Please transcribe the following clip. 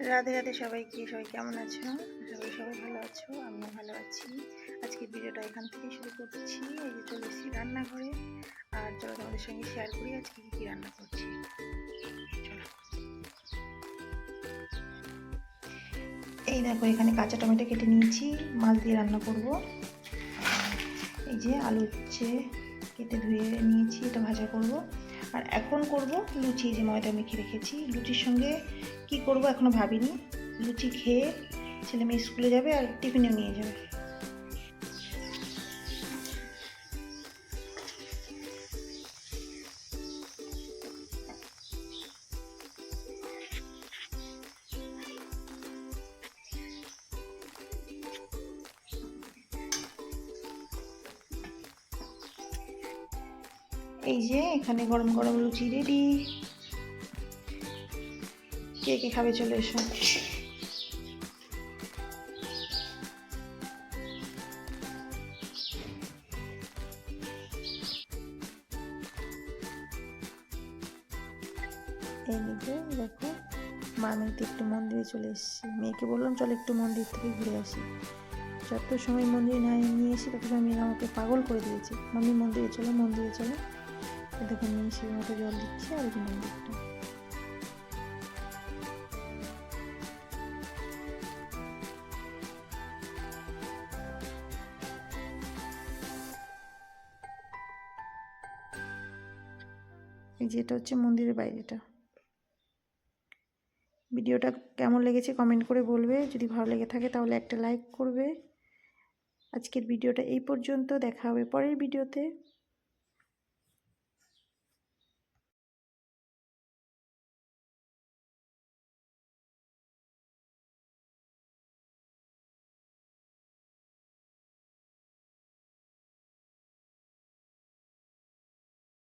রাধে রাধে সবাইকে। সবাই কেমন আছো? সবাই ভালো আছো, আমিও ভালো আছি। আজকের ভিডিওটা এখান থেকে শুরু করছি। এই যে চলে এসেছি রান্নাঘরে, আর চলো তোমাদের সঙ্গে শেয়ার করি আজকে কী রান্না করছি। চলো। এই দেখো, এখানে কাঁচা টমেটো কেটে নিয়েছি, মাছ দিয়ে রান্না করব। এই যে আলু কেটে ধুয়ে নিয়েছি, এটা ভাজা করব। আর এখন করব লুচি। যে ময়দা মেখে রেখেছি, লুচির সঙ্গে কি করব এখনো ভাবিনি। লুচি খেয়ে ছেলে মেয়ে স্কুলে যাবে আর টিফিনেও নিয়ে যাবে। এই যে এখানে গরম গরম লুচি রেডি। কে কে খাবে চলে এসো। এই যে দেখো, মামিতে একটু মন্দিরে চলে এসেছি। মেয়েকে বললাম চল একটু মন্দির থেকে ঘুরে আসি। যত সময় মন্দিরে না নিয়ে এসে তত সময় মেয়েরা আমাকে পাগল করে দিয়েছে। মামি মন্দিরে চলো, মন্দিরে চলো। দেখো মেয়ে সেই মতো জল দিচ্ছে। আর এই মন্দিরটা, এই যেটা হচ্ছে মন্দিরের বাইরেটা। ভিডিওটা কেমন লেগেছে কমেন্ট করে বলবে। যদি ভালো লেগে থাকে তাহলে একটা লাইক করবে। আজকের ভিডিওটা এই পর্যন্ত, দেখা হবে পরের ভিডিওতে।